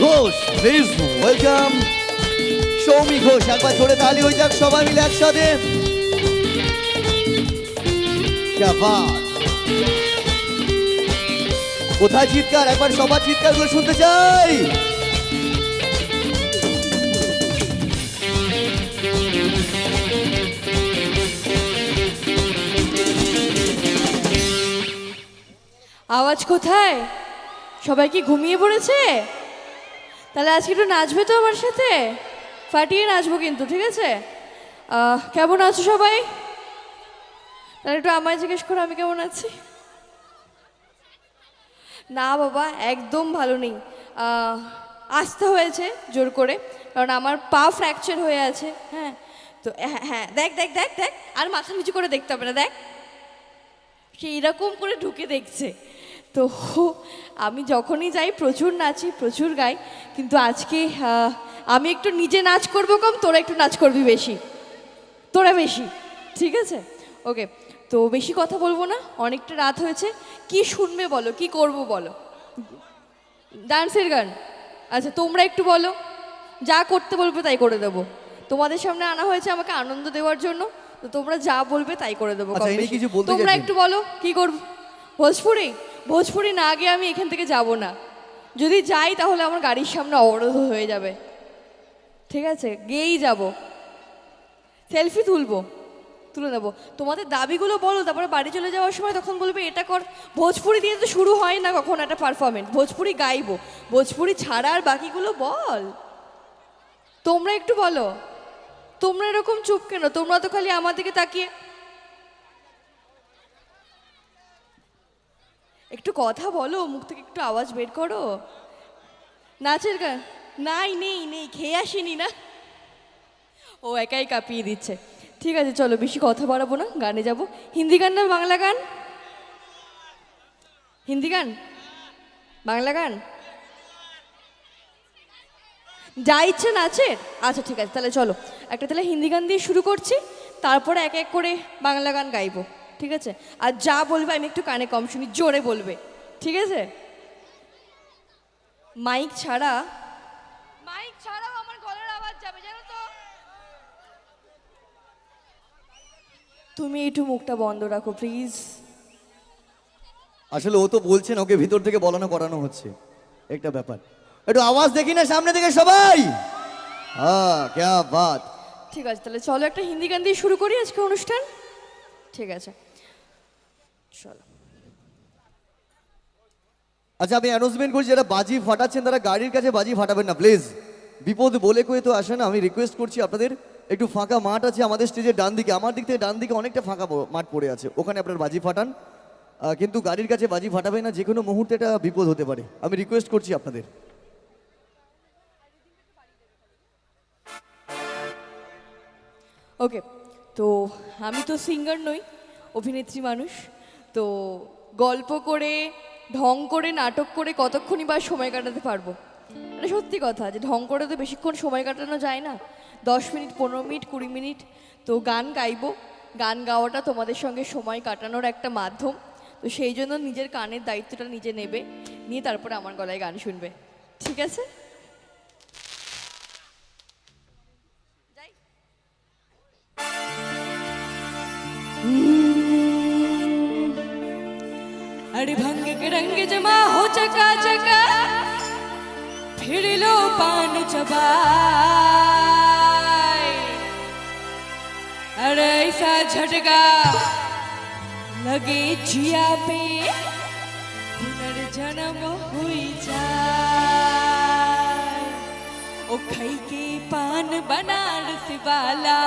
Ghosh, please welcome Soumi Ghosh. একবার জোরে তালি হয়ে যাক সবাই মিলে একসাথে। क्या बात! কোথায় চিৎকার? একবার সবার চিৎকারগুলো শুনতে চাই। আওয়াজ কোথায়? সবাই কি ঘুমিয়ে পড়েছে? তাহলে আজকে একটু নাচবে তো আমার সাথে? ফাটিয়ে নাচবো কিন্তু, ঠিক আছে? কেমন আছো সবাই? তাহলে একটু আমায় জিজ্ঞেস করো আমি কেমন আছি। না বাবা, একদম ভালো নেই। আসতে হয়েছে জোর করে, কারণ আমার পা ফ্র্যাকচার হয়ে আছে। হ্যাঁ, তো হ্যাঁ হ্যাঁ, দেখ দেখ দেখ দেখ, আর মাথা নিচু করে দেখতে হবে না, দেখ সে এরকম করে ঢুকে দেখছে। তো আমি যখনই যাই প্রচুর নাচি, প্রচুর গাই, কিন্তু আজকে আমি একটু নিজে নাচ করবো কম, তোরা একটু নাচ করবি বেশি, তোরা বেশি, ঠিক আছে? ওকে, তো বেশি কথা বলবো না, অনেকটা রাত হয়েছে। কি শুনবে বলো, কি করব বলো? ডান্সের গান? আচ্ছা তোমরা একটু বলো, যা করতে বলবে তাই করে দেবো। তোমাদের সামনে আনা হয়েছে আমাকে আনন্দ দেওয়ার জন্য, তো তোমরা যা বলবে তাই করে দেবো। আচ্ছা, ইনি কিছু বলতে তোমরা চাইছেন? একটু বলো কি করব। ভোজপুরি? ভোজপুরি না গিয়ে আমি এখান থেকে যাব না। যদি যাই তাহলে আমার গাড়ির সামনে অবরোধ হয়ে যাবে, ঠিক আছে? গিয়েই যাব, সেলফি তুলবো, তুলে নেবো। তোমাদের দাবিগুলো বলো, তারপরে বাড়ি চলে যাওয়ার সময় তখন বলবে এটা কর। ভোজপুরি দিয়ে তো শুরু হয় না কখন একটা পারফরমেন্স। ভোজপুরি গাইবো, ভোজপুরি ছাড়া আর বাকিগুলো বল। তোমরা একটু বলো, তোমরা এরকম চুপ কেন? তোমরা তো খালি আমার দিকে তাকিয়ে। একটু কথা বলো, মুখ থেকে একটু আওয়াজ বের করো। নাচের গান? নাই, নেই নেই, খেয়ে আসিনি না। ও একাই কাঁপিয়ে দিচ্ছে। ঠিক আছে চলো, বেশি কথা বাড়াবো না, গানে যাব। হিন্দি গান না বাংলা গান? হিন্দি গান? বাংলা গান? যা ইচ্ছে নাচের। আচ্ছা ঠিক আছে, তাহলে চলো একটা তাহলে হিন্দি গান দিয়ে শুরু করছি, তারপরে এক এক করে বাংলা গান গাইবো, ঠিক আছে? আর যা বলবে আমি একটু কানে কম শুনি, জোরে বলবে, ঠিক আছে? মাইক ছাড়া, মাইক ছাড়াও আমার গলার আওয়াজ যাবে জানো তো। তুমি একটু মুখটা বন্ধ রাখো প্লিজ। আসলে ও তো বলছেন ওকে ভিতর থেকে বলানো করানো হচ্ছে, একটা ব্যাপার। একটু আওয়াজ দেখি না সামনে থেকে সবাই। হ্যাঁ, क्या बात! ঠিক আছে তাহলে চলো একটা হিন্দি গান দিয়ে শুরু করি আজকে অনুষ্ঠান, ঠিক আছে? চলো। আচ্ছা, আমি অ্যানাউন্সমেন্ট করছি, যারা বাজি ফাটাচ্ছেন তারা গাড়ির কাছে বাজি ফাটাবেন না প্লিজ। বিপদ বলে কয়ে তো আসে না। আমি রিকোয়েস্ট করছি আপনাদের, একটু ফাঁকা মাঠ আছে আমাদের স্টেজের ডান দিকে, আমার দিক থেকে ডান দিকে অনেকটা ফাঁকা মাঠ পড়ে আছে, ওখানে আপনার বাজি ফাটান। কিন্তু গাড়ির কাছে বাজি ফাটাবেন না, যে কোনো মুহূর্তে এটা বিপদ হতে পারে। আমি রিকোয়েস্ট করছি আপনাদের। ওকে, তো আমি তো সিঙ্গার নই, অভিনেত্রী মানুষ। তো গল্প করে, ঢং করে, নাটক করে কতক্ষণই বা সময় কাটাতে পারবো? এটা সত্যি কথা যে ঢং করে তো বেশিক্ষণ সময় কাটানো যায় না, 10 মিনিট, 15 মিনিট, 20 মিনিট। তো গান গাইবো, গান গাওয়াটা তোমাদের সঙ্গে সময় কাটানোর একটা মাধ্যম। তো সেই জন্য নিজের কানের দায়িত্বটা নিজে নেবে, নিয়ে তারপরে আমার গলায় গান শুনবে, ঠিক আছে? अरे भंग के रंग जमा हो चका चका, फिर लो पान चबाए। अरे ऐसा झटका लगे जिया पे, पुनर्जन्म हुई जाए। ओ खई के पान बनारस वाला